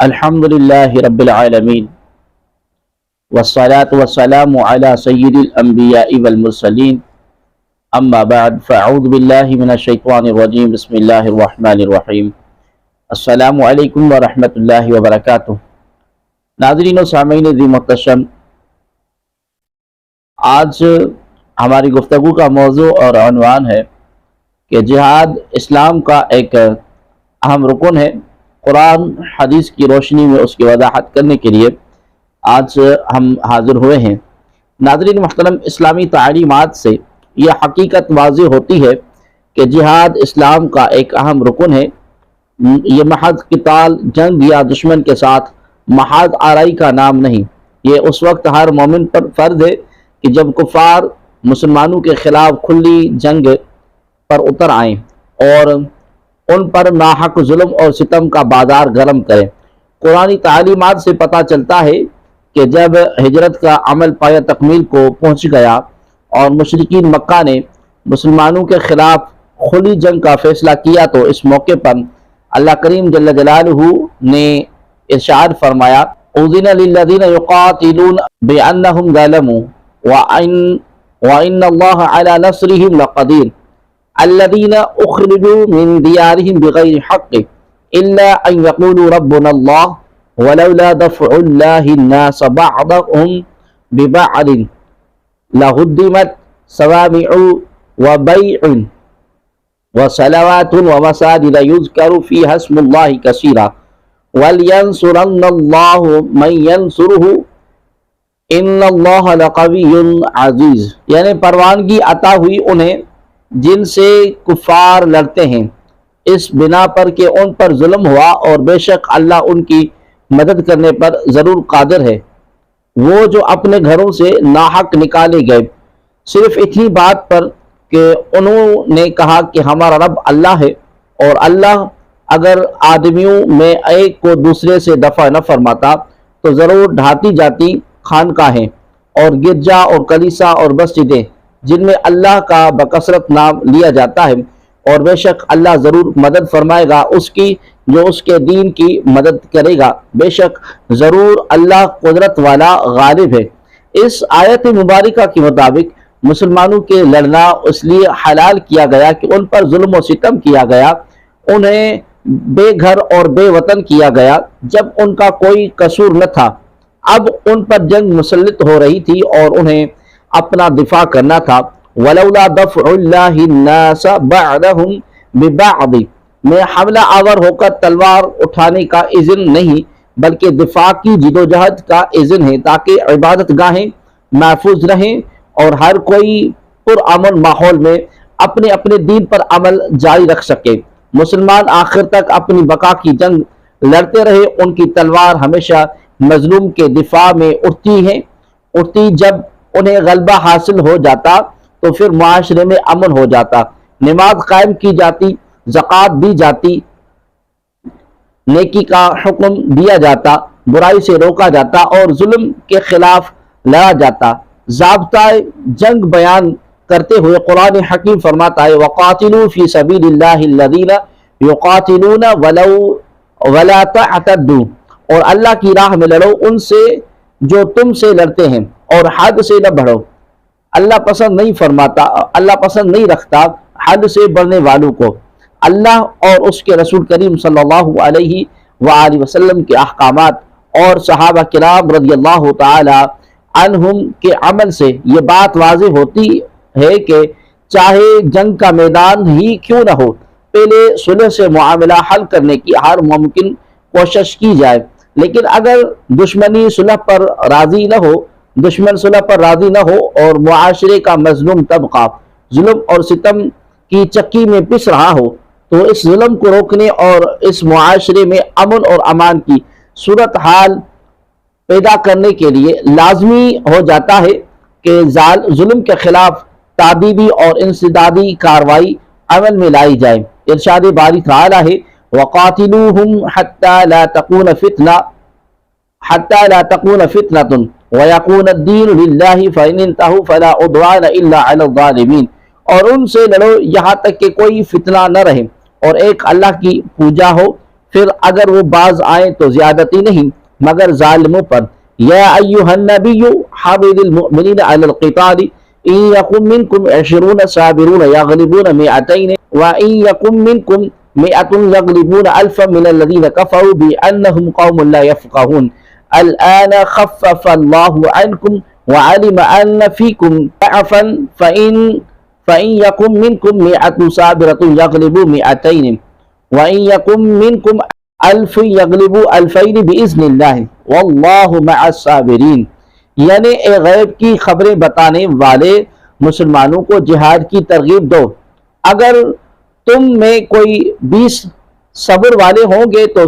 الحمد للہ رب العالمین والصلاة والسلام علی سید الانبیاء والمرسلین اما بعد فاعوذ باللہ من الشیطان الرجیم بسم اللہ الرحمن الرحیم السلام علیکم ورحمۃ اللہ وبرکاتہ۔ ناظرین و سامعین ذی محتشم، آج ہماری گفتگو کا موضوع اور عنوان ہے کہ جہاد اسلام کا ایک اہم رکن ہے۔ قرآن حدیث کی روشنی میں اس کی وضاحت کرنے کے لیے آج ہم حاضر ہوئے ہیں۔ ناظرین محترم، اسلامی تعلیمات سے یہ حقیقت واضح ہوتی ہے کہ جہاد اسلام کا ایک اہم رکن ہے۔ یہ محض قتال، جنگ یا دشمن کے ساتھ محاذ آرائی کا نام نہیں۔ یہ اس وقت ہر مومن پر فرض ہے کہ جب کفار مسلمانوں کے خلاف کھلی جنگ پر اتر آئیں اور ان پر ناحق ظلم اور ستم کا بازار گرم کریں۔ قرآنی تعلیمات سے پتہ چلتا ہے کہ جب ہجرت کا عمل پایہ تکمیل کو پہنچ گیا اور مشرکین مکہ نے مسلمانوں کے خلاف کھلی جنگ کا فیصلہ کیا تو اس موقع پر اللہ کریم جل جلالہ نے ارشاد فرمایا: اذن للذین یقاتلون بانہم ظلموا وان اللہ علی نصرہم لقدیر الذین اخرجوا من دیارہم بغیر حق الا ان یقولوا ربنا اللہ ولولا دفع اللہ الناس بعضهم ببعض لہدمت صوامع وبیع وصلوات ومساجد یذکر فیہا اسم اللہ کثیرا ولینصرن اللہ من ینصرہ ان اللہ لقوی عزیز۔ یعنی پروانگی عطا ہوئی انہیں جن سے کفار لڑتے ہیں، اس بنا پر کہ ان پر ظلم ہوا، اور بے شک اللہ ان کی مدد کرنے پر ضرور قادر ہے۔ وہ جو اپنے گھروں سے ناحق نکالے گئے صرف اتنی بات پر کہ انہوں نے کہا کہ ہمارا رب اللہ ہے، اور اللہ اگر آدمیوں میں ایک کو دوسرے سے دفع نہ فرماتا تو ضرور ڈھاتی جاتی خانقاہیں اور گرجا اور کلیسا اور مسجدیں جن میں اللہ کا بکثرت نام لیا جاتا ہے، اور بے شک اللہ ضرور مدد فرمائے گا اس کی جو اس کے دین کی مدد کرے گا، بے شک ضرور اللہ قدرت والا غالب ہے۔ اس آیت مبارکہ کے مطابق مسلمانوں کے لڑنا اس لیے حلال کیا گیا کہ ان پر ظلم و ستم کیا گیا، انہیں بے گھر اور بے وطن کیا گیا جب ان کا کوئی قصور نہ تھا۔ اب ان پر جنگ مسلط ہو رہی تھی اور انہیں اپنا دفاع کرنا تھا۔ ولولا دفع اللہ الناس بعضهم ببعض میں حملہ آور ہو کر تلوار اٹھانے کا اذن نہیں، بلکہ دفاع کی جدوجہد کا اذن ہے تاکہ عبادت گاہیں محفوظ رہیں اور ہر کوئی پرامن ماحول میں اپنے اپنے دین پر عمل جاری رکھ سکے۔ مسلمان آخر تک اپنی بقا کی جنگ لڑتے رہے، ان کی تلوار ہمیشہ مظلوم کے دفاع میں اٹھتی جب انہیں غلبہ حاصل ہو جاتا تو پھر معاشرے میں امن ہو جاتا، نماز قائم کی جاتی، زکوٰۃ دی جاتی، نیکی کا حکم دیا جاتا، برائی سے روکا جاتا اور ظلم کے خلاف لڑا جاتا۔ ضابطہ جنگ بیان کرتے ہوئے قرآن حکیم فرماتا ہے: وَقَاتِلُوا فِي سَبِيلِ اللَّهِ الَّذِينَ يُقَاتِلُونَ وَلَا تَعْتَدُوا، اور اللہ کی راہ میں لڑو ان سے جو تم سے لڑتے ہیں، اور حد سے نہ بڑھو۔ اللہ پسند نہیں رکھتا حد سے بڑھنے والوں کو۔ اللہ اور اس کے رسول کریم صلی اللہ علیہ وآلہ وسلم کے احکامات اور صحابہ کرام رضی اللہ تعالی عنہم کے عمل سے یہ بات واضح ہوتی ہے کہ چاہے جنگ کا میدان ہی کیوں نہ ہو، پہلے صلح سے معاملہ حل کرنے کی ہر ممکن کوشش کی جائے۔ لیکن اگر دشمن صلح پر راضی نہ ہو اور معاشرے کا مظلوم طبقہ ظلم اور ستم کی چکی میں پس رہا ہو تو اس ظلم کو روکنے اور اس معاشرے میں امن اور امان کی صورتحال پیدا کرنے کے لیے لازمی ہو جاتا ہے کہ ظلم کے خلاف تادیبی اور انسدادی کاروائی عمل میں لائی جائے۔ ارشاد باری تعالی ہے: وَقَاتِلُوهُمْ حَتَّى لَا تَكُونَ فِتْنَةٌ وَيَكُونَ الدِّينُ لِلَّهِ فَإِنِ انْتَهُوا فَلَا عُدْوَانَ إِلَّا عَلَى الظَّالِمِينَ، اور ان سے لڑو یہاں تک کہ کوئی فتنہ نہ رہے اور ایک اللہ کی پوجا ہو، پھر اگر وہ باز آئیں تو زیادتی نہیں مگر ظالموں پر. یا ایھا النبی حرض المؤمنین علی القتال ان یکن منکم 20 صابرون یغلبون 200 وان یکن منکم 100 یغلبون 1000 من الذین کفروا بانہم قوم لا یفقہون. الآن خفف اللہ عنکم وعلم ان فیکم ضعفا فإن يكن منكم 100 صابرة يغلبوا 200 وإن يكن منكم 1000 يغلبوا 2000 بإذن الله والله مع الصابرين. یعنی اے غیب کی خبریں بتانے والے مسلمانوں کو جہاد کی ترغیب دو. اگر تم میں کوئی 20 صبر والے ہوں گے تو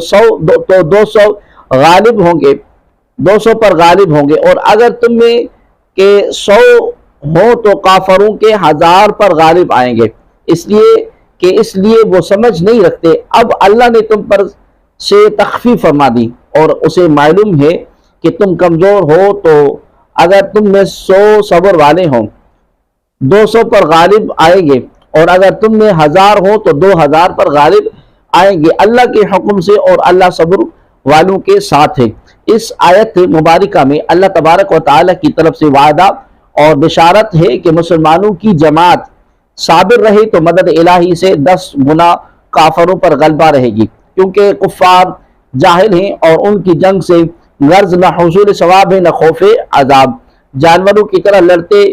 200 غالب ہوں گے، 200 پر غالب ہوں گے. اور اگر تم میں کہ 100 ہوں تو کافروں کے 1000 پر غالب آئیں گے، اس لیے وہ سمجھ نہیں رکھتے. اب اللہ نے تم پر سے تخفیف فرما دی اور اسے معلوم ہے کہ تم کمزور ہو، تو اگر تم میں 100 صبر والے ہوں 200 پر غالب آئیں گے، اور اگر تم میں 1000 ہوں تو 2000 پر غالب آئیں گے اللہ کے حکم سے، اور اللہ صبر والوں کے ساتھ ہے. اس آیت مبارکہ میں اللہ تبارک و تعالی کی طرف سے وعدہ اور بشارت ہے کہ مسلمانوں کی جماعت صابر رہے تو مدد الہی سے 10 گنا کافروں پر غلبہ رہے گی، کیونکہ کفار جاہل ہیں اور ان کی جنگ سے غرض نہ حصول ثواب ہے نہ خوف عذاب. جانوروں کی طرح لڑتے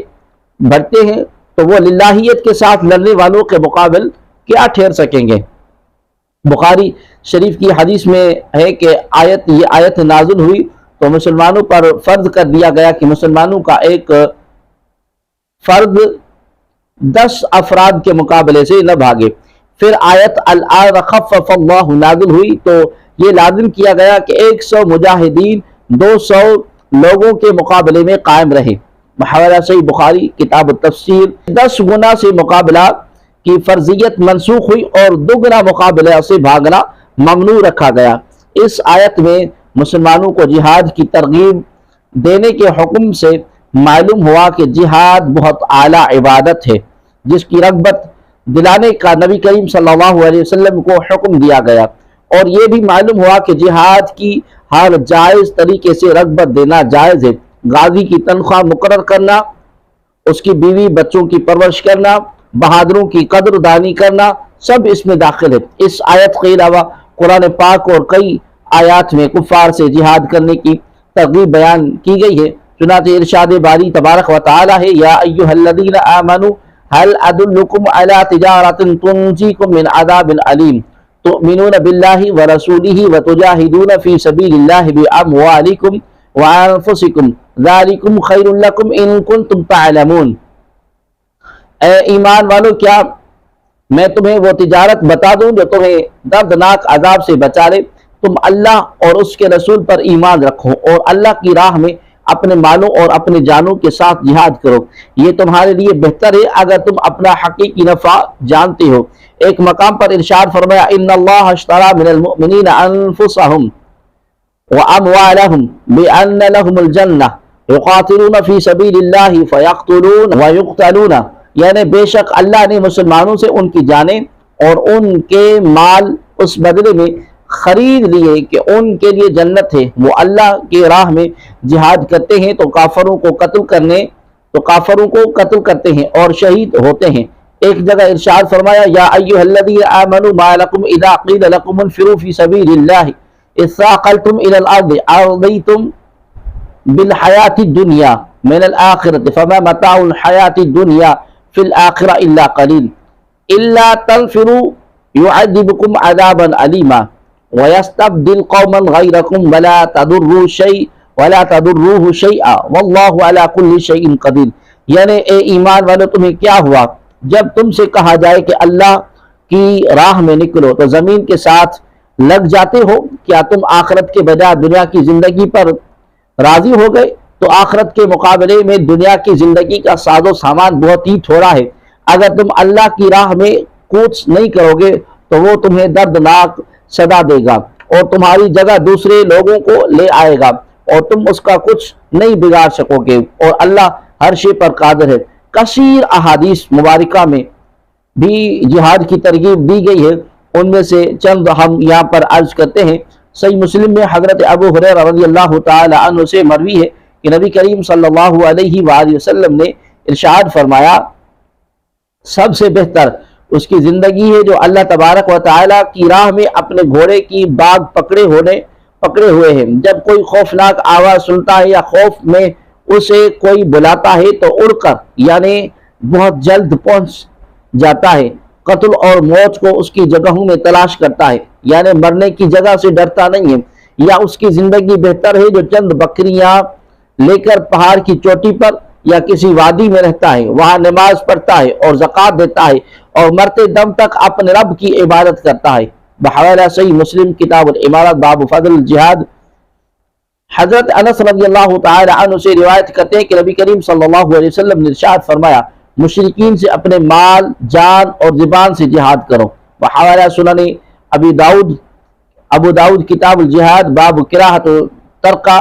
بھرتے ہیں تو وہ للہیت کے ساتھ لڑنے والوں کے مقابل کیا ٹھہر سکیں گے. بخاری شریف کی حدیث میں ہے کہ یہ آیت نازل ہوئی تو مسلمانوں پر فرض کر دیا گیا کہ مسلمانوں کا ایک فرد 10 افراد کے مقابلے سے نہ بھاگے. پھر آیت الآن خفف اللہ نازل ہوئی تو یہ لازم کیا گیا کہ 100 مجاہدین 200 لوگوں کے مقابلے میں قائم رہے. حوالہ صحیح بخاری کتاب التفسیر. 10 گنا سے مقابلہ کی فرضیت منسوخ ہوئی اور 2 گنا مقابلہ سے بھاگنا ممنوع رکھا گیا. اس آیت میں مسلمانوں کو جہاد کی ترغیب دینے کے حکم سے معلوم ہوا کہ جہاد بہت اعلیٰ عبادت ہے جس کی رغبت دلانے کا نبی کریم صلی اللہ علیہ وسلم کو حکم دیا گیا. اور یہ بھی معلوم ہوا کہ جہاد کی ہر جائز طریقے سے رغبت دینا جائز ہے. غازی کی تنخواہ مقرر کرنا، اس کی بیوی بچوں کی پرورش کرنا، بہادروں کی قدر دانی کرنا، سب اس میں داخل ہے. اس آیت کے علاوہ قرآن پاک اور کئی آیات میں کفار سے جہاد کرنے کی ترغیب بیان کی گئی ہے. چنانچہ ارشاد باری تبارک و تعالی ہے یا ایھا الذین آمنوا هل ادلکم علی تجارۃ تنجیکم من عذاب علیم تؤمنون باللہ ورسولہ وتجاہدون فی سبیل اللہ باموالکم وانفسکم ذالکم خیر لکم ان کنتم تعلمون. اے ایمان والو، کیا میں تمہیں وہ تجارت بتا دوں جو تمہیں دردناک عذاب سے بچا لے؟ تم اللہ اور اس کے رسول پر ایمان رکھو اور اللہ کی راہ میں اپنے مالوں اور اپنے جانوں کے ساتھ جہاد کرو، یہ تمہارے لیے بہتر ہے اگر تم اپنا حقیقی نفع جانتے ہو. ایک مقام پر ارشاد فرمایا ان اللہ اشتری من المؤمنین انفسهم واموالهم بان لهم الجنہ یقاتلون فی سبیل اللہ فیقتلون ویقتلون. یعنی بے شک اللہ نے مسلمانوں سے ان کی جانیں اور ان کے مال اس بدلے میں خرید لیے کہ ان کے لیے جنت ہے. وہ اللہ کی راہ میں جہاد کرتے ہیں تو کافروں کو قتل کرتے ہیں اور شہید ہوتے ہیں. ایک جگہ ارشاد فرمایا یا ایھا الذین آمنوا ما لکم اذا قیل لکم انفروا فی سبیل اللہ اثاقلتم الی الارض ارضیتم بالحیاة الدنیا من الآخرة فما متاع الحیاة الدنیا فی الآخرة الا قلیل الا تنفروا يعذبكم عذابا علیما وَيَسْتَبْدِلْ قَوْمًا غَيْرَكُمْ وَلَا تَضُرُّوهُ شَيْئًا وَاللَّهُ عَلَى كُلِّ شَيْءٍ قَدِيرٌ. یعنی اے ایمان والو، تمہیں کیا ہوا جب تم سے کہا جائے کہ اللہ کی راہ میں نکلو تو زمین کے ساتھ لگ جاتے ہو؟ کیا تم آخرت کے بجائے دنیا کی زندگی پر راضی ہو گئے؟ تو آخرت کے مقابلے میں دنیا کی زندگی کا ساز و سامان بہت ہی تھوڑا ہے. اگر تم اللہ کی راہ میں کوچ نہیں کرو گے تو وہ تمہیں دردناک سزا دے گا اور تمہاری جگہ دوسرے لوگوں کو لے آئے گا اور تم اس کا کچھ نہیں بگاڑ سکو گے، اور اللہ ہر شے پر قادر ہے. کثیر احادیث مبارکہ میں بھی جہاد کی ترغیب دی گئی ہے. ان میں سے چند ہم یہاں پر عرض کرتے ہیں۔ صحیح مسلم میں حضرت ابو ہریرہ رضی اللہ تعالی عنہ سے مروی ہے کہ نبی کریم صلی اللہ علیہ وآلہ وسلم نے ارشاد فرمایا، سب سے بہتر اس کی زندگی ہے جو اللہ تبارک و تعالیٰ کی راہ میں اپنے گھوڑے کی باگ پکڑے ہوئے ہیں۔ جب کوئی خوفناک آواز سنتا ہے یا خوف میں اسے کوئی بلاتا ہے تو اڑ کر یعنی بہت جلد پہنچ جاتا ہے، قتل اور موت کو اس کی جگہوں میں تلاش کرتا ہے، یعنی مرنے کی جگہ سے ڈرتا نہیں ہے۔ یا اس کی زندگی بہتر ہے جو چند بکریاں لے کر پہاڑ کی چوٹی پر یا کسی وادی میں رہتا ہے، وہاں نماز پڑھتا ہے اور زکوٰۃ دیتا ہے اور مرتے دم تک اپنے رب کی عبادت کرتا ہے۔ بحوالہ صحیح مسلم کتاب الامارات باب فضل الجہاد۔ حضرت انس رضی اللہ تعالی عنہ سے روایت کرتے ہیں کہ نبی کریم صلی اللہ علیہ وسلم نے ارشاد فرمایا، مشرکین سے اپنے مال، جان اور زبان سے جہاد کرو۔ بحوالہ سنن ابو داؤد کتاب الجہاد باب کراہت ترکہ،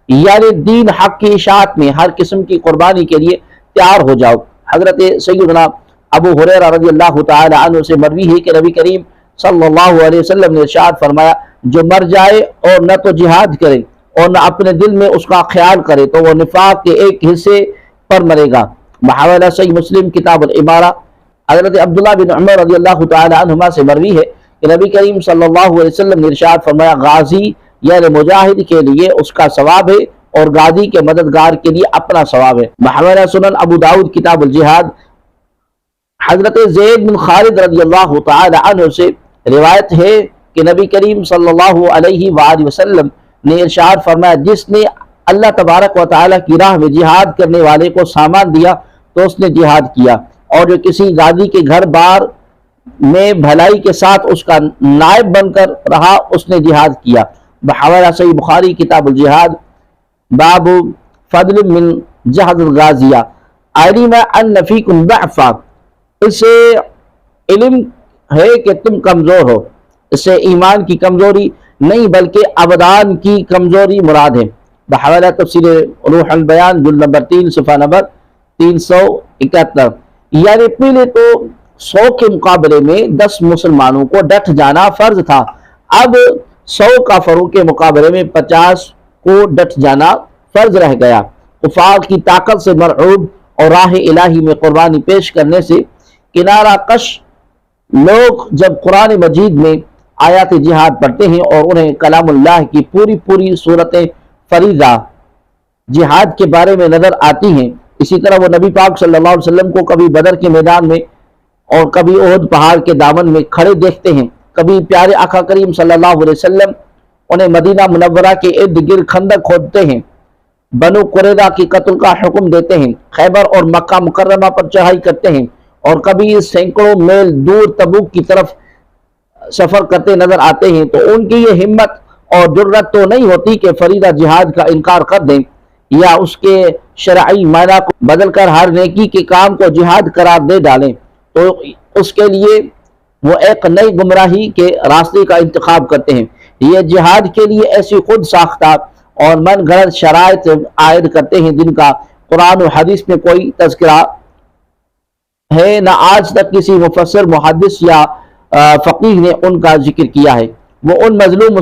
یعنی دین حق کی اشاعت میں ہر قسم کی قربانی کے لیے تیار ہو جاؤ۔ حضرت سیدنا ابو ہریرہ رضی اللہ تعالی عنہ سے مروی ہے کہ نبی کریم صلی اللہ علیہ وسلم نے ارشاد فرمایا، جو مر جائے اور نہ تو جہاد کرے اور نہ اپنے دل میں اس کا خیال کرے تو وہ نفاق کے ایک حصے پر مرے گا۔ بحوالہ صحیح مسلم کتاب الامارہ۔ حضرت عبداللہ بن عمر رضی اللہ تعالی عنہما سے مروی ہے کہ نبی کریم صلی اللہ علیہ وسلم نے ارشاد فرمایا، غازی یعنی مجاہد کے لیے اس کا ثواب ہے اور غازی کے مددگار کے لیے اپنا ثواب ہے۔ بحوالہ سنن ابو داؤد کتاب الجہاد۔ حضرت زید بن خالد رضی اللہ تعالی عنہ سے روایت ہے کہ نبی کریم صلی اللہ علیہ وآلہ وسلم نے ارشاد فرمایا، جس نے اللہ تبارک و تعالی کی راہ میں جہاد کرنے والے کو سامان دیا تو اس نے جہاد کیا، اور جو کسی غازی کے گھر بار میں بھلائی کے ساتھ اس کا نائب بن کر رہا اس نے جہاد کیا۔ بحوالہ صحیح بخاری کتاب الجہاد باب فضل من جہد الغازیہ۔ علم ان فیکم ضعفا، اس سے علم ہے کہ تم کمزور ہو، اس سے ایمان کی کمزوری نہیں بلکہ ابدان کی کمزوری مراد ہے۔ بحوالہ تفسیر روح البیان جلد نمبر 3 صفحہ نمبر 371۔ یعنی پہلے تو 100 کے مقابلے میں 10 مسلمانوں کو ڈٹ جانا فرض تھا، اب 100 کافروں کے مقابلے میں 50 کو ڈٹ جانا فرض رہ گیا۔ کفار کی طاقت سے مرعوب اور راہ الہی میں قربانی پیش کرنے سے کنارہ کش لوگ جب قرآن مجید میں آیات جہاد پڑھتے ہیں اور انہیں کلام اللہ کی پوری صورتیں فریضہ جہاد کے بارے میں نظر آتی ہیں، اسی طرح وہ نبی پاک صلی اللہ علیہ وسلم کو کبھی بدر کے میدان میں اور کبھی احد پہاڑ کے دامن میں کھڑے دیکھتے ہیں، کبھی پیارے آقا کریم صلی اللہ علیہ وسلم انہیں مدینہ منورہ کے ارد گرد خندق کھودتے ہیں، بنو قریظہ کی قتل کا حکم دیتے ہیں، خیبر اور مکہ مکرمہ پر چڑھائی کرتے ہیں، اور کبھی سینکڑوں میل دور تبوک کی طرف سفر کرتے نظر آتے ہیں، تو ان کی یہ ہمت اور جرت تو نہیں ہوتی کہ فریضہ جہاد کا انکار کر دیں یا اس کے شرعی معنی کو بدل کر ہر نیکی کے کام کو جہاد قرار دے ڈالیں، تو اس کے لیے وہ ایک نئی گمراہی کے راستے کا انتخاب کرتے ہیں۔ یہ جہاد کے لیے ایسی خود ساختہ اور من گھڑت شرائط عائد کرتے ہیں جن کا قرآن و حدیث میں کوئی تذکرہ ہے نہ آج تک کسی مفسر، محدث یا فقیہ نے ان کا ذکر کیا ہے۔ وہ ان مظلوم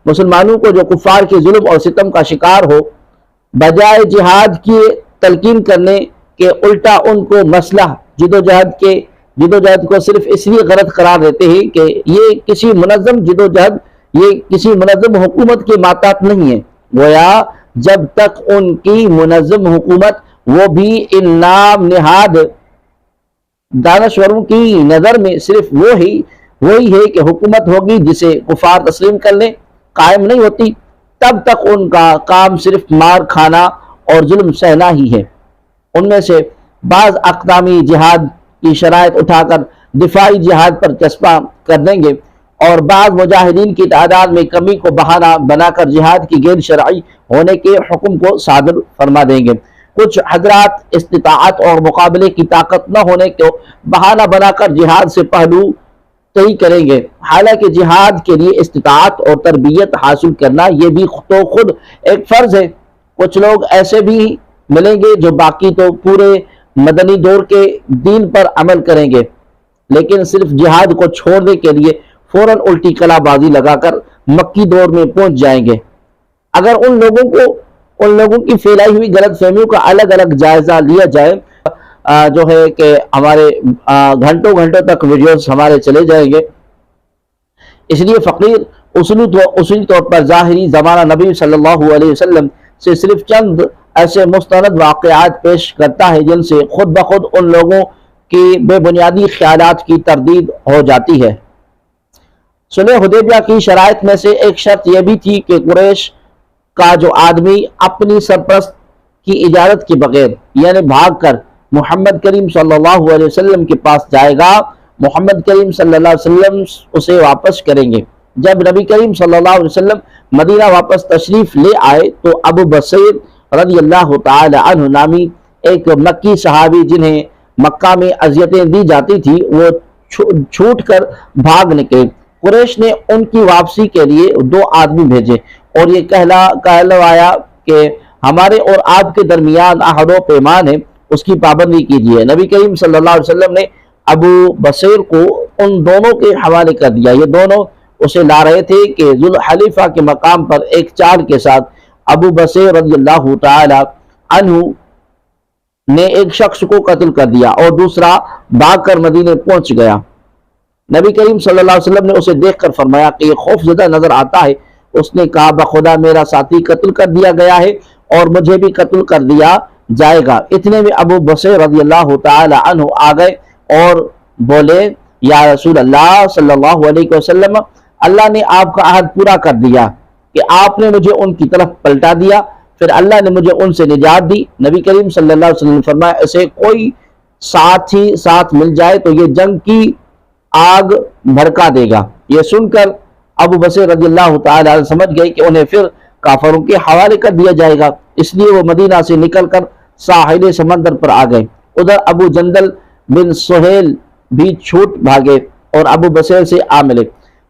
مسلمانوں کو جو کفار کے ظلم اور ستم کا شکار ہو، بجائے جہاد کی تلقین کرنے کے الٹا ان کو مسلح جدوجہد کو صرف اس لیے غلط قرار دیتے ہیں کہ یہ کسی منظم جدوجہد، یہ کسی منظم حکومت کے ماتحت نہیں ہے، گویا جب تک ان کی منظم حکومت وہ بھی ان نام نہاد دانشوروں کی نظر میں صرف وہی ہے کہ حکومت ہوگی جسے کفار تسلیم کر لیں، قائم نہیں ہوتی، تب تک ان کا کام صرف مار کھانا اور ظلم سہنا ہی ہے۔ ان میں سے بعض اقدامی جہاد کی شرائط اٹھا کر دفاعی جہاد پر چسپاں کر دیں گے، اور بعض مجاہدین کی تعداد میں کمی کو بہانہ بنا کر جہاد کی غیر شرعی ہونے کے حکم کو صادر فرما دیں گے۔ کچھ حضرات استطاعت اور مقابلے کی طاقت نہ ہونے کو بہانہ بنا کر جہاد سے پہلو تہی کریں گے، حالانکہ جہاد کے لیے استطاعت اور تربیت حاصل کرنا یہ بھی تو خود ایک فرض ہے۔ کچھ لوگ ایسے بھی ملیں گے جو باقی تو پورے مدنی دور کے دین پر عمل کریں گے، لیکن صرف جہاد کو چھوڑنے کے لیے فوراً الٹی کلا بازی لگا کر مکی دور میں پہنچ جائیں گے۔ اگر ان لوگوں کی پھیلائی ہوئی غلط فہمیوں کا الگ الگ جائزہ لیا جائے جو ہے کہ ہمارے گھنٹوں تک ویڈیوز ہمارے چلے جائیں گے۔ اس لیے فقیر اصولی طور پر ظاہری زمانہ نبی صلی اللہ علیہ وسلم سے صرف چند ایسے مستند واقعات پیش کرتا ہے جن سے خود بخود ان لوگوں کی بے بنیادی خیالات کی تردید ہو جاتی ہے۔ صلح حدیبیہ کی شرائط میں سے ایک شرط یہ بھی تھی کہ قریش کا جو آدمی اپنی سرپرست کی اجازت کے بغیر یعنی بھاگ کر محمد کریم صلی اللہ علیہ وسلم کے پاس جائے گا، محمد کریم صلی اللہ علیہ وسلم اسے واپس کریں گے۔ جب نبی کریم صلی اللہ علیہ وسلم مدینہ واپس تشریف لے آئے تو ابو بصیر رضی اللہ تعالی عنہ نامی ایک مکی صحابی جنہیں مکہ میں اذیتیں دی جاتی تھی وہ چھوٹ کر بھاگ نکلے۔ قریش نے ان کی واپسی کے لیے 2 آدمی بھیجے اور یہ کہلوایا کہ ہمارے اور آپ کے درمیان عہد و پیمان ہے، اس کی پابندی کیجیے۔ نبی کریم صلی اللہ علیہ وسلم نے ابو بصیر کو ان دونوں کے حوالے کر دیا۔ یہ دونوں اسے لا رہے تھے کہ ذوالحلیفہ کے مقام پر ایک چال کے ساتھ ابو بصیر رضی اللہ تعالی عنہ نے ایک شخص کو قتل کر دیا اور دوسرا بھاگ کر مدینے پہنچ گیا۔ نبی کریم صلی اللہ علیہ وسلم نے اسے دیکھ کر فرمایا کہ یہ خوف زدہ نظر آتا ہے۔ اس نے کہا بخدا میرا ساتھی قتل کر دیا گیا ہے اور مجھے بھی قتل کر دیا جائے گا۔ اتنے میں ابو بصیر رضی اللہ تعالی عنہ آ گئے اور بولے یا رسول اللہ صلی اللہ علیہ وسلم، اللہ نے آپ کا عہد پورا کر دیا کہ آپ نے مجھے ان کی طرف پلٹا دیا، پھر اللہ نے مجھے ان سے نجات دی۔ نبی کریم صلی اللہ علیہ وسلم نے فرمایا اسے کوئی ساتھ مل جائے تو یہ جنگ کی آگ بھڑکا دے گا۔ یہ سن کر ابو بصیر رضی اللہ تعالی عنہ سمجھ گئے کہ انہیں پھر کافروں کے حوالے کر دیا جائے گا، اس لیے وہ مدینہ سے نکل کر ساحل سمندر پر آ گئے۔ ادھر ابو جندل بن سہیل بھی چھوٹ بھاگے اور ابو بصیر سے آ ملے،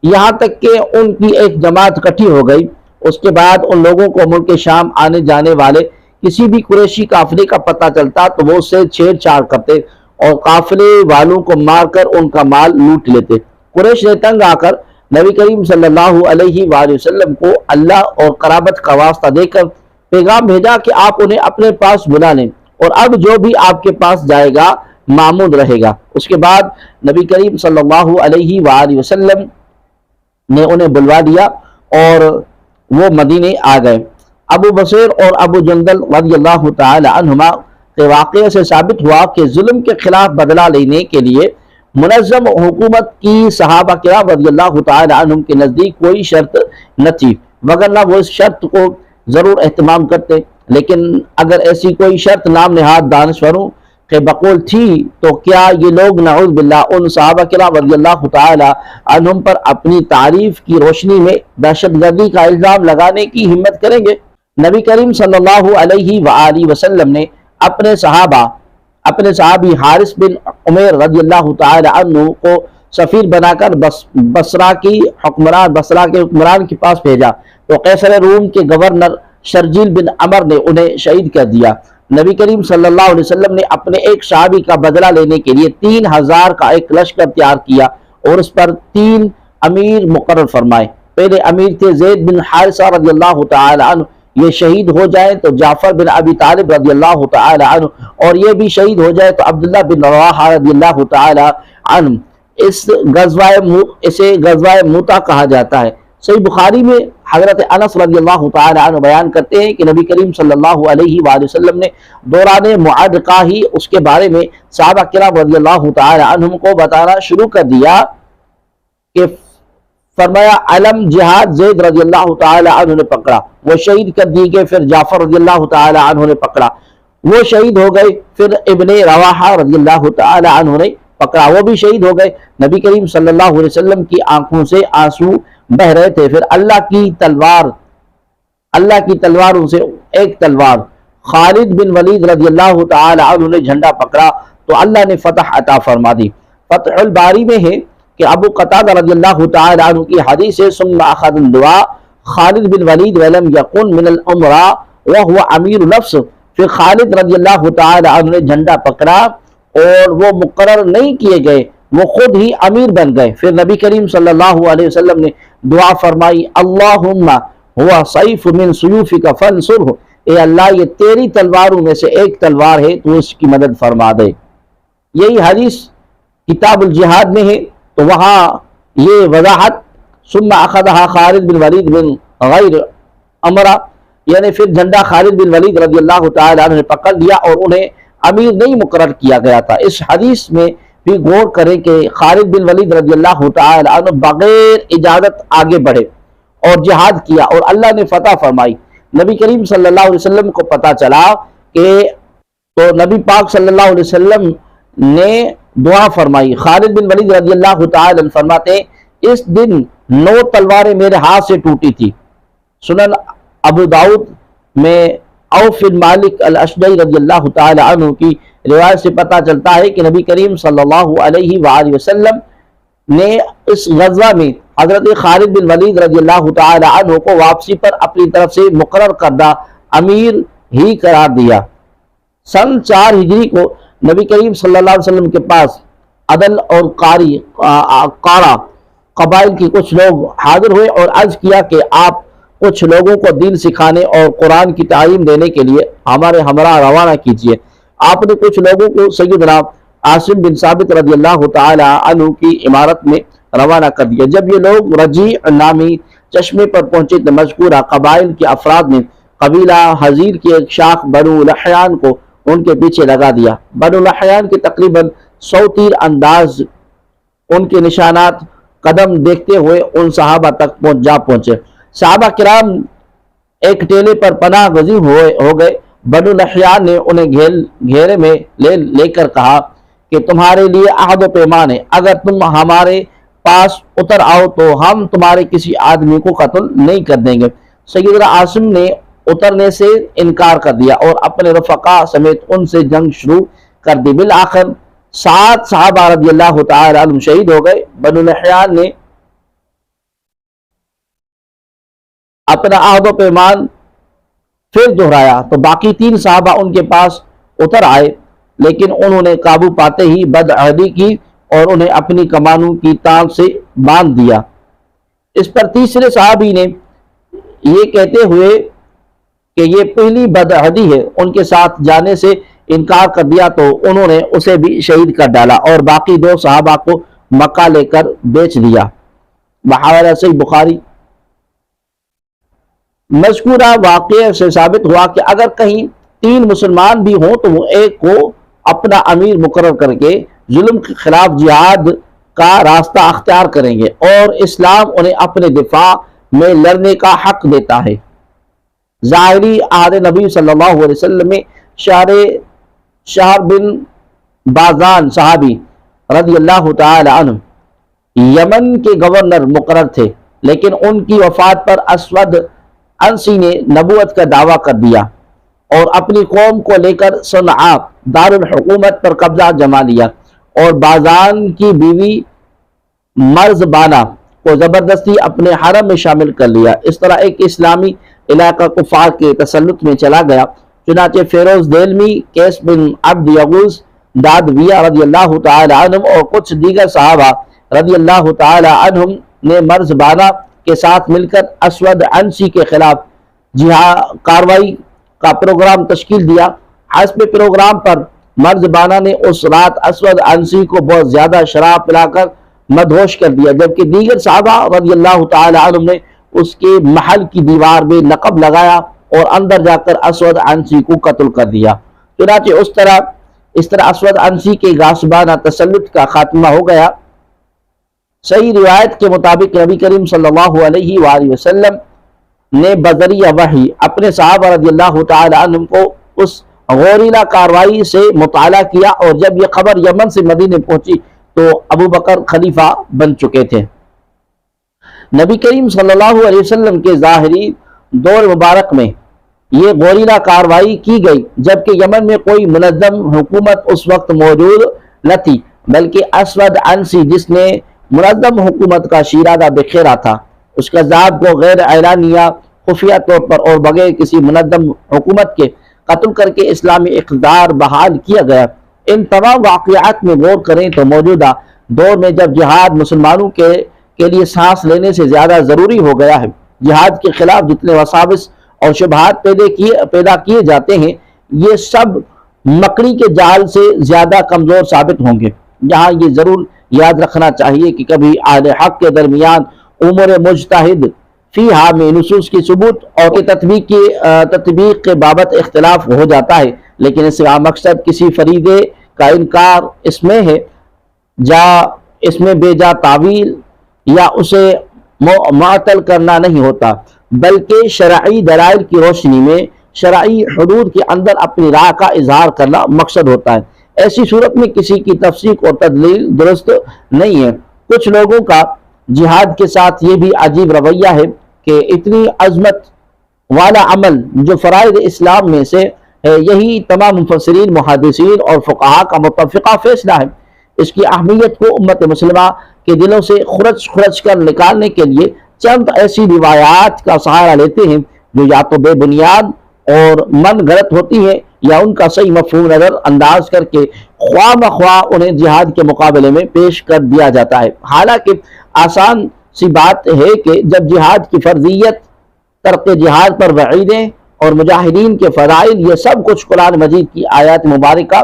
یہاں تک کہ ان کی ایک جماعت اکٹھی ہو گئی۔ اس کے بعد ان لوگوں کو ملک شام آنے جانے والے کسی بھی قریشی قافلے کا پتہ چلتا تو وہ اس سے چھیڑ چھاڑ کرتے اور قافلے والوں کو مار کر ان کا مال لوٹ لیتے۔ قریش نے تنگ آ کر نبی کریم صلی اللہ علیہ وآلہ وسلم کو اللہ اور قرابت کا واسطہ دے کر پیغام بھیجا کہ آپ انہیں اپنے پاس بلا لیں اور اب جو بھی آپ کے پاس جائے گا معمون رہے گا۔ اس کے بعد نبی کریم صلی اللہ علیہ وآلہ وسلم نے انہیں بلوا دیا اور وہ مدینے آ گئے۔ ابو بصیر اور ابو جندل رضی اللہ تعالی عنہما کے واقعے سے ثابت ہوا کہ ظلم کے خلاف بدلہ لینے کے لیے منظم حکومت کی صحابہ کرام رضی اللہ تعالی عنہم کے نزدیک کوئی شرط نہ تھی، وگرنہ وہ اس شرط کو ضرور اہتمام کرتے، لیکن اگر ایسی کوئی شرط نام نہاد دانشوروں کے بقول تھی تو کیا یہ لوگ نعوذ باللہ ان صحابہ کرام رضی اللہ تعالی عنہم پر اپنی تعریف کی روشنی میں دہشت گردی کا الزام لگانے کی ہمت کریں گے؟ نبی کریم صلی اللہ علیہ وآلہ وسلم نے اپنے صحابی حارث بن عمیر رضی اللہ تعالی عنہ کو سفیر بنا کر بصرہ کے حکمران کے پاس بھیجا تو قیصر روم کے گورنر شرجیل بن عمر نے انہیں شہید کر دیا۔ نبی کریم صلی اللہ علیہ وسلم نے اپنے ایک صحابی کا بدلہ لینے کے لیے 3000 کا ایک لشکر تیار کیا اور اس پر 3 امیر مقرر فرمائے۔ پہلے امیر تھے زید بن حارثہ رضی اللہ تعالی عنہ، یہ شہید ہو جائیں تو جعفر بن ابی طالب رضی اللہ تعالی عنہ، اور یہ بھی شہید ہو جائے تو عبداللہ بن رواحہ رضی اللہ تعالی عنہ۔ اسے غزوہ موتا کہا جاتا ہے۔ صحیح بخاری میں حضرت انس رضی اللہ تعالی عنہ بیان کرتے ہیں کہ نبی کریم صلی اللہ علیہ وآلہ وسلم نے دوران معرکہ ہی اس کے بارے میں صحابہ کرام رضی اللہ تعالی عنہم کو بتانا شروع کر دیا کہ فرمایا علم جہاد زید رضی اللہ تعالی عنہ نے پکڑا، وہ شہید کر دیے گئے، پھر جعفر رضی اللہ تعالی عنہ نے پکڑا، وہ شہید ہو گئے، پھر ابن رواحہ رضی اللہ تعالی عنہ نے پکڑا، وہ بھی شہید ہو گئے۔ نبی کریم صلی اللہ علیہ وسلم کی آنکھوں سے آنسو بہ رہے تھے، پھر اللہ کی تلواروں سے ایک تلوار خالد بن ولید رضی اللہ تعالی عنہ نے جھنڈا پکڑا تو اللہ نے فتح عطا فرما دی۔ فتح الباری میں ہے کہ ابو قتادہ رضی اللہ تعالی عنہ کی حدیث ہے ثم اخذ اللواء خالد بن ولید ولم یکن من الامراء وهو امیر نفس، پھر خالد رضی اللہ تعالی عنہ نے جھنڈا پکڑا اور وہ مقرر نہیں کیے گئے وہ خود ہی امیر بن گئے۔ پھر نبی کریم صلی اللہ علیہ وسلم نے دعا فرمائی، اللہم ہوا سیف من سیوفک فانصرہ، اے اللہ یہ تیری تلواروں میں سے ایک تلوار ہے تو اس کی مدد فرما دے۔ یہی حدیث کتاب الجہاد میں ہے، تو وہاں یہ وضاحت ثم اخذها خالد بن ولید بن غیر امرہ، یعنی پھر جھنڈا خالد بن ولید رضی اللہ تعالی عنہ نے پکڑ لیا اور انہیں امیر نہیں مقرر کیا گیا تھا۔ اس حدیث میں بھی غور کریں کہ خالد بن ولید رضی اللہ تعالی عنہ بغیر اجازت آگے بڑھے اور جہاد کیا اور اللہ نے فتح فرمائی۔ نبی کریم صلی اللہ علیہ وسلم کو پتہ چلا کہ تو نبی پاک صلی اللہ علیہ وسلم نے دعا فرمائی۔ خالد بن ولید رضی اللہ تعالی عنہ فرماتے ہیں اس دن 9 تلواریں میرے ہاتھ سے ٹوٹی تھی۔ سنن ابو داؤد میں عوف بن مالک الاشجعی رضی اللہ تعالی عنہ کی روایت سے پتہ چلتا ہے کہ نبی کریم صلی اللہ علیہ وآلہ وسلم نے اس غزوہ میں حضرت خالد بن ولید رضی اللہ تعالی عنہ کو واپسی پر اپنی طرف سے مقرر کردہ امیر ہی قرار دیا۔ سن 4 ہجری کو نبی کریم صلی اللہ علیہ وسلم کے پاس عدل اور قارا قبائل کی کچھ لوگ حاضر ہوئے اور عرض کیا کہ آپ کچھ لوگوں کو دین سکھانے اور قرآن کی تعلیم دینے کے لیے ہمارے ہمراہ روانہ کیجیے۔ آپ نے کچھ لوگوں کو سیدنا عاصم بن ثابت رضی اللہ تعالی عنہ کی عمارت میں روانہ کر دیا۔ جب یہ لوگ رجیع نامی چشمے پر پہنچے تو مذکورہ قبائل کے افراد نے قبیلہ حضیر کی ایک شاخ بنو لحیان کو ان کے پیچھے لگا دیا۔ بنو لحیان کے تقریباً 100 تیر انداز ان کے نشانات قدم دیکھتے ہوئے ان صحابہ تک پہنچے۔ صحابہ کرام ایک ٹیلے پر پناہ گزین ہو گئے۔ بنو لحیان نے انہیں گھیرے میں لے کر کہا کہ تمہارے لیے عہد و پیمان ہے، اگر تم ہمارے پاس اتر آؤ تو ہم تمہارے کسی آدمی کو قتل نہیں کر دیں گے۔ سیدنا عاصم نے اترنے سے انکار کر دیا اور اپنے رفقا سمیت ان سے جنگ شروع کر دی۔ بالآخر 7 صحابہ رضی اللہ تعالی عنہم شہید ہو گئے۔ بنو لحیان نے اپنا عہد و پیمان پھر دہرایا تو باقی 3 صحابہ ان کے پاس اتر آئے، لیکن انہوں نے قابو پاتے ہی بدعہدی کی اور انہیں اپنی کمانوں کی تان سے باندھ دیا۔ اس پر تیسرے صحابی نے یہ کہتے ہوئے کہ یہ پہلی بدعہدی ہے ان کے ساتھ جانے سے انکار کر دیا تو انہوں نے اسے بھی شہید کر ڈالا اور باقی 2 صحابہ کو مکہ لے کر بیچ دیا۔ بحوالہ صحیح بخاری۔ مذکورہ واقعے سے ثابت ہوا کہ اگر کہیں 3 مسلمان بھی ہوں تو وہ ایک کو اپنا امیر مقرر کر کے ظلم کے خلاف جہاد کا راستہ اختیار کریں گے اور اسلام انہیں اپنے دفاع میں لڑنے کا حق دیتا ہے۔ ظاہری عہد نبی صلی اللہ علیہ وسلم میں شہر بن بازان صحابی رضی اللہ تعالی عنہ یمن کے گورنر مقرر تھے، لیکن ان کی وفات پر اسود عنسی نے نبوت کا دعویٰ کر دیا اور اپنی قوم کو لے کر صنعاء دارالحکومت پر قبضہ جما لیا اور بازان کی بیوی مرزبانہ کو زبردستی اپنے حرم میں شامل کر لیا۔ اس طرح ایک اسلامی علاقہ کفار کے تسلط میں چلا گیا۔ چنانچہ فیروز دیلمی، قیس بن عبد یغوث دادویہ رضی اللہ تعالی عنہم اور کچھ دیگر صحابہ رضی اللہ تعالی عنہم نے مرزبانہ کے ساتھ مل کر اسود عنسی کے خلاف کاروائی کا پروگرام تشکیل دیا۔ حسب پروگرام پر مرزبانہ نے اس رات اسود عنسی کو بہت زیادہ شراب پلا کر مدہوش کر دیا، جبکہ دیگر صحابہ رضی اللہ تعالی عنہم نے اس کے محل کی دیوار میں نقب لگایا اور اندر جا کر اسود عنسی کو قتل کر دیا۔ چنانچہ اس طرح اسود عنسی کے غاصبانہ تسلط کا خاتمہ ہو گیا۔ صحیح روایت کے مطابق نبی کریم صلی اللہ علیہ وآلہ وسلم نے بذریعہ وحی اپنے صحابہ رضی اللہ تعالی عنہم کو اس غوریلا کاروائی سے مطالعہ کیا، اور جب یہ خبر یمن سے مدینے پہنچی تو ابو بکر خلیفہ بن چکے تھے۔ نبی کریم صلی اللہ علیہ وسلم کے ظاہری دور مبارک میں یہ غوریلا کاروائی کی گئی، جبکہ یمن میں کوئی منظم حکومت اس وقت موجود نہ تھی، بلکہ اسود عنسی جس نے منظم حکومت کا شیرازہ بکھیرا تھا، اس کا ذات کو غیر اعلانیہ خفیہ طور پر اور بغیر کسی منظم حکومت کے قتل کر کے اسلامی اقتدار بحال کیا گیا۔ ان تمام واقعات میں غور کریں تو موجودہ دور میں جب جہاد مسلمانوں کے لیے سانس لینے سے زیادہ ضروری ہو گیا ہے، جہاد کے خلاف جتنے وساوس اور شبہات پیدا کیے جاتے ہیں، یہ سب مکڑی کے جال سے زیادہ کمزور ثابت ہوں گے۔ یہاں یہ ضرور یاد رکھنا چاہیے کہ کبھی اہل حق کے درمیان امور مجتہد فیہا میں نصوص کی ثبوت اور تطبیق کے بابت اختلاف ہو جاتا ہے، لیکن اس کا مقصد کسی فریضے کا انکار اس میں بے جا تعویل یا اسے معطل کرنا نہیں ہوتا، بلکہ شرعی دلائل کی روشنی میں شرعی حدود کے اندر اپنی راہ کا اظہار کرنا مقصد ہوتا ہے۔ ایسی صورت میں کسی کی تفسیق اور تدلیل درست نہیں ہے۔ کچھ لوگوں کا جہاد کے ساتھ یہ بھی عجیب رویہ ہے کہ اتنی عظمت والا عمل جو فرائض اسلام میں سے ہے، یہی تمام مفسرین، محدثین اور فقہاء کا متفقہ فیصلہ ہے۔ اس کی اہمیت کو امت مسلمہ کے دلوں سے خرچ کر نکالنے کے لیے چند ایسی روایات کا سہارا لیتے ہیں جو یا تو بے بنیاد اور من گھڑت ہوتی ہے، یا ان کا صحیح مفہوم نظر انداز کر کے خواہ مخواہ انہیں جہاد کے مقابلے میں پیش کر دیا جاتا ہے۔ حالانکہ آسان سی بات ہے کہ جب جہاد کی فرضیت، ترک جہاد پر وعیدیں اور مجاہدین کے فضائل، یہ سب کچھ قرآن مجید کی آیات مبارکہ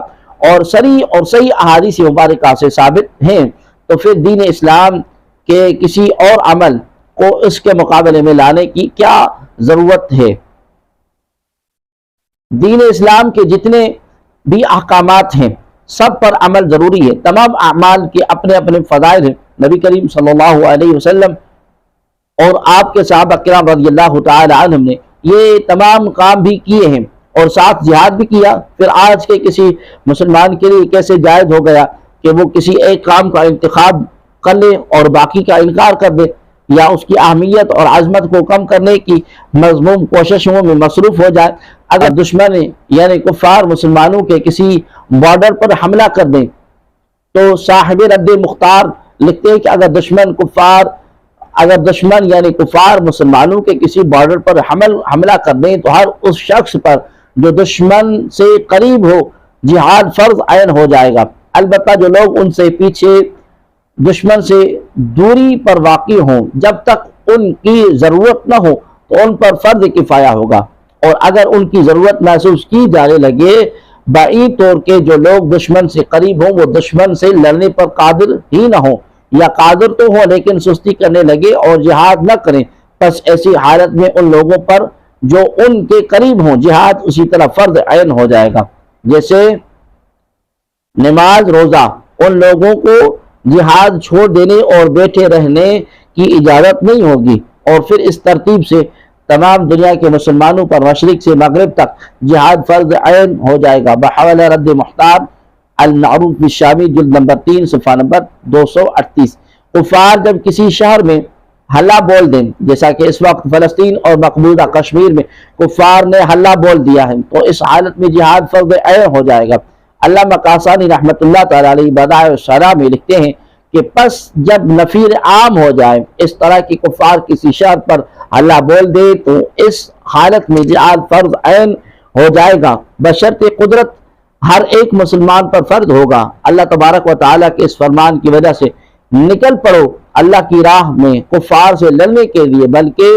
اور صحیح احادیث مبارکہ سے ثابت ہیں، تو پھر دین اسلام کے کسی اور عمل کو اس کے مقابلے میں لانے کی کیا ضرورت ہے؟ دین اسلام کے جتنے بھی احکامات ہیں سب پر عمل ضروری ہے۔ تمام اعمال کے اپنے اپنے فضائل ہیں۔ نبی کریم صلی اللہ علیہ وسلم اور آپ کے صحابہ کرام رضی اللہ تعالی عنہم نے یہ تمام کام بھی کیے ہیں اور ساتھ جہاد بھی کیا۔ پھر آج کے کسی مسلمان کے لیے کیسے جائز ہو گیا کہ وہ کسی ایک کام کا انتخاب کر لے اور باقی کا انکار کر دے، یا اس کی اہمیت اور عظمت کو کم کرنے کی مذموم کوششوں میں مصروف ہو جائے؟ اگر دشمن یعنی کفار مسلمانوں کے کسی بارڈر پر حملہ کر دیں تو صاحب رد مختار لکھتے ہیں کہ اگر دشمن یعنی کفار مسلمانوں کے کسی بارڈر پر حملہ کر دیں تو ہر اس شخص پر جو دشمن سے قریب ہو جہاد فرض عین ہو جائے گا، البتہ جو لوگ ان سے پیچھے دشمن سے دوری پر واقع ہوں جب تک ان کی ضرورت نہ ہو تو ان پر فرض کفایہ ہوگا، اور اگر ان کی ضرورت محسوس کی جانے لگے بعید طور کے جو لوگ دشمن سے قریب ہوں وہ دشمن سے لڑنے پر قادر ہی نہ ہوں، یا قادر تو ہوں لیکن سستی کرنے لگے اور جہاد نہ کریں، پس ایسی حالت میں ان لوگوں پر جو ان کے قریب ہوں جہاد اسی طرح فرض عین ہو جائے گا جیسے نماز روزہ۔ ان لوگوں کو جہاد چھوڑ دینے اور بیٹھے رہنے کی اجازت نہیں ہوگی، اور پھر اس ترتیب سے تمام دنیا کے مسلمانوں پر مشرق سے مغرب تک جہاد فرض عین ہو جائے گا۔ بحوالہ رد محتار المعروف بالشامی جلد نمبر 3 صفحہ نمبر 238۔ کفار جب کسی شہر میں حلہ بول دیں، جیسا کہ اس وقت فلسطین اور مقبوضہ کشمیر میں کفار نے حلہ بول دیا ہے، تو اس حالت میں جہاد فرض عین ہو جائے گا۔ علامہ کاسانی رحمۃ اللہ تعالی علیہ بدائع الشرح میں لکھتے ہیں کہ پس جب نفیر عام ہو جائے، اس طرح کی کفار کسی شہر پر حلہ بول دے تو اس حالت میں جہاد فرض عین ہو جائے گا، بشرط قدرت ہر ایک مسلمان پر فرض ہوگا۔ اللہ تبارک و تعالیٰ کے اس فرمان کی وجہ سے نکل پڑو اللہ کی راہ میں کفار سے لڑنے کے لیے، بلکہ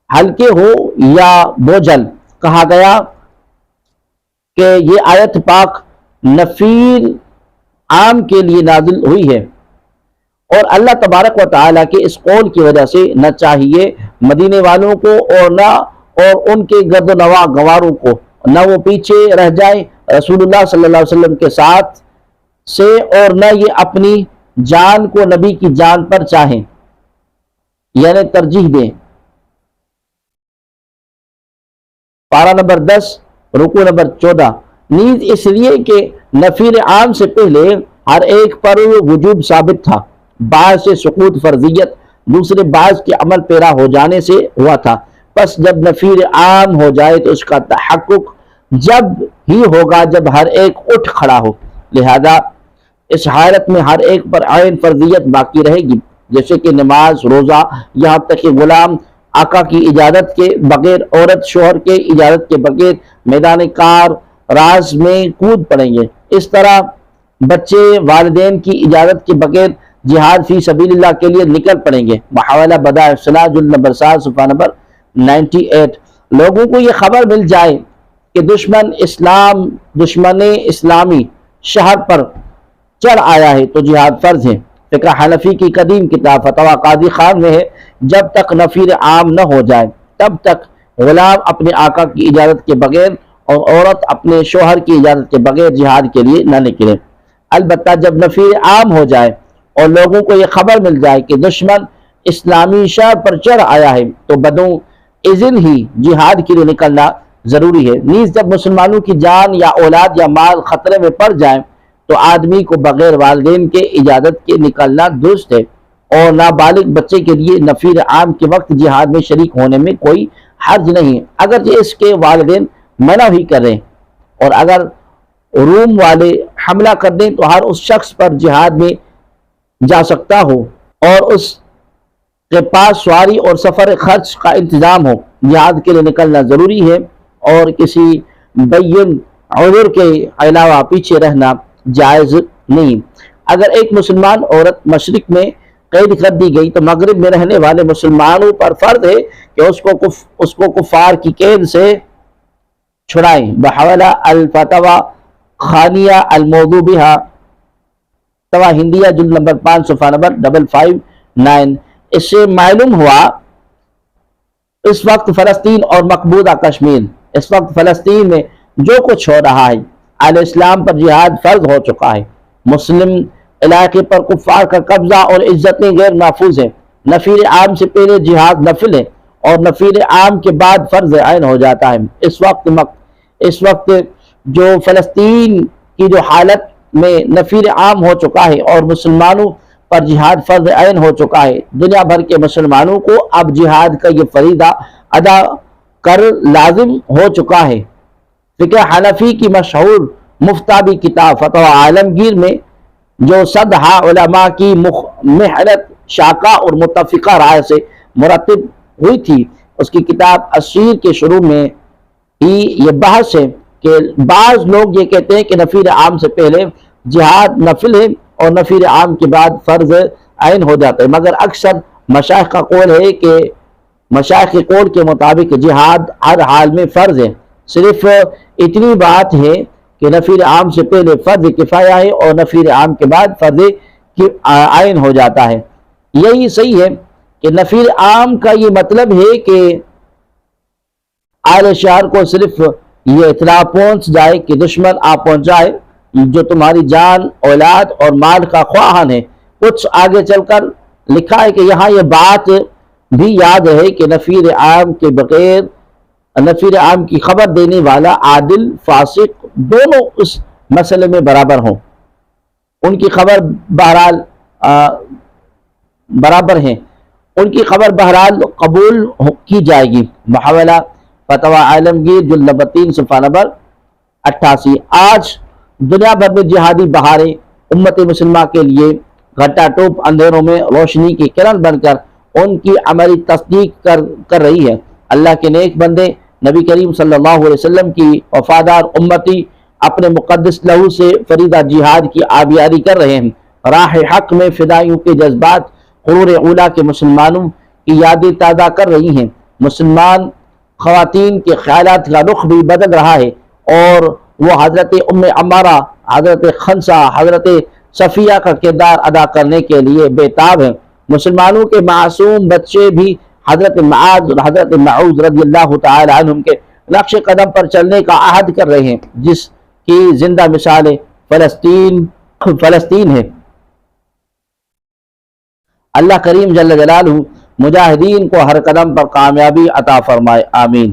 ہلکے ہو یا بوجھل۔ کہا گیا کہ یہ آیت پاک نفیر عام کے لیے نازل ہوئی ہے، اور اللہ تبارک و تعالیٰ کے اس قول کی وجہ سے نہ چاہیے مدینے والوں کو اور ان کے گرد و نواح گواروں کو نہ وہ پیچھے رہ جائیں رسول اللہ صلی اللہ علیہ وسلم کے ساتھ سے، اور نہ یہ اپنی جان کو نبی کی جان پر چاہیں یعنی ترجیح دیں۔ پارہ نمبر 10 رکوع نمبر 14۔ نیز اس لیے کہ نفیر عام سے پہلے ہر ایک پر وجوب ثابت تھا، بعض سے سقوط فرضیت، دوسرے بعض کے عمل پیرا ہو جانے سے ہوا تھا، پس جب نفیر عام ہو جائے تو اس کا تحقق جب ہی ہوگا جب ہر ایک اٹھ کھڑا ہو، لہذا اس حالت میں ہر ایک پر عین فرضیت باقی رہے گی، جیسے کہ نماز روزہ، یہاں تک کہ غلام آقا کی اجازت کے بغیر، عورت شوہر کے اجازت کے بغیر میدان کار راز میں کود پڑیں گے۔ اس طرح بچے والدین کی اجازت کے بغیر جہاد فی سبیل اللہ کے لیے نکل پڑیں گے۔ محاولہ بدائع اصلاح جلد نمبر 7 صفحہ نمبر 98۔ لوگوں کو یہ خبر مل جائے کہ دشمن اسلامی شہر پر چڑھ آیا ہے تو جہاد فرض ہے۔ فقہ حنفی کی قدیم کتاب فتویٰ قاضی خان میں ہے، جب تک نفیر عام نہ ہو جائے تب تک غلام اپنے آقا کی اجازت کے بغیر اور عورت اپنے شوہر کی اجازت کے بغیر جہاد کے لیے نہ نکلے۔ البتہ جب نفیر عام ہو جائے اور لوگوں کو یہ خبر مل جائے کہ دشمن اسلامی شہر پر چڑھ آیا ہے تو بدون اذن ہی جہاد کے لیے نکلنا ضروری ہے۔ نیز جب مسلمانوں کی جان یا اولاد یا مال خطرے میں پڑ جائیں تو آدمی کو بغیر والدین کے اجازت کے نکلنا درست ہے، اور نابالغ بچے کے لیے نفیر عام کے وقت جہاد میں شریک ہونے میں کوئی حرج نہیں ہے، اگرچہ اس کے والدین منع بھی کریں، اور اگر روم والے حملہ کر دیں تو ہر اس شخص پر جہاد میں جا سکتا ہو اور اس کے پاس سواری اور سفر خرچ کا انتظام ہو۔ جہاد کے لیے نکلنا ضروری ہے اور کسی بین عذر کے علاوہ پیچھے رہنا جائز نہیں۔ اگر ایک مسلمان عورت مشرق میں قید کر دی گئی تو مغرب میں رہنے والے مسلمانوں پر فرض ہے کہ اس کو کفار کی قید سے چھڑائیں۔ بحوالہ الفتویٰ خانیہ الموضوع بہا فتویٰ ہندیہ جلد نمبر 5 صفحہ نمبر 559۔ اس سے معلوم ہوا اس وقت فلسطین اور مقبوضہ کشمیر، اس وقت فلسطین میں جو کچھ ہو رہا ہے، اہل اسلام پر جہاد فرض ہو چکا ہے۔ مسلم علاقے پر کفار کا قبضہ اور عزتیں غیر محفوظ ہیں۔ نفیر عام سے پہلے جہاد نفل ہے اور نفیر عام کے بعد فرض عین ہو جاتا ہے۔ اس وقت جو فلسطین کی جو حالت میں نفیر عام ہو چکا ہے اور مسلمانوں پر جہاد فرض عین ہو چکا ہے، دنیا بھر کے مسلمانوں کو اب جہاد کا یہ فریضہ ادا کر لازم ہو چکا ہے۔ فقہ حنفی کی مشہور مفتابی کتاب فتویٰ عالمگیر میں جو صدہا علماء کی محنت شاکہ اور متفقہ رائے سے مرتب ہوئی تھی، اس کی کتاب اسیر کے شروع میں ہی یہ بحث ہے کہ بعض لوگ یہ کہتے ہیں کہ نفیر عام سے پہلے جہاد نفل ہے اور نفیر عام کے بعد فرض عین ہو جاتا ہے، مگر اکثر مشائخ کا قول ہے کہ مشائخ کے قول کے مطابق جہاد ہر حال میں فرض ہے، صرف اتنی بات ہے کہ نفیر عام سے پہلے فرض کفایہ ہے اور نفیر عام کے بعد فرض عین ہو جاتا ہے۔ یہی صحیح ہے کہ نفیر عام کا یہ مطلب ہے کہ اہل شہر کو صرف یہ اطلاع پہنچ جائے کہ دشمن پہنچائے جو تمہاری جان اولاد اور مال کا خواہاں ہے۔ کچھ آگے چل کر لکھا ہے کہ یہاں یہ بات بھی یاد ہے کہ نفیر عام کے بغیر نفیر عام کی خبر دینے والا عادل فاسق دونوں اس مسئلے میں برابر ہوں، ان کی خبر بہرحال برابر ہیں، ان کی خبر بہرحال قبول کی جائے گی۔ محاولہ فتویٰ عالمگیر جلد نمبر 3 صفحہ نمبر 88۔ آج دنیا بھر میں جہادی بہاریں امت مسلمہ کے لیے گھٹا ٹوپ اندھیروں میں روشنی کی کرن بن کر ان کی عملی تصدیق کر رہی ہے۔ اللہ کے نیک بندے نبی کریم صلی اللہ علیہ وسلم کی وفادار امتی اپنے مقدس لہو سے فریضہ جہاد کی آبیاری کر رہے ہیں۔ راہ حق میں فدائیوں کے جذبات غرور اولا کے مسلمانوں کی یادیں تازہ کر رہی ہیں۔ مسلمان خواتین کے خیالات کا رخ بھی بدل رہا ہے اور وہ حضرت ام عمارہ، حضرت خنسہ، حضرت صفیہ کا کردار ادا کرنے کے لیے بےتاب ہیں۔ مسلمانوں کے معصوم بچے بھی حضرت معاذ اور حضرت معوذ رضی اللہ تعالی عنہم کے نقش قدم پر چلنے کا عہد کر رہے ہیں، جس کی زندہ مثال فلسطین ہے۔ اللہ کریم جل جلالہ مجاہدین کو ہر قدم پر کامیابی عطا فرمائے، آمین۔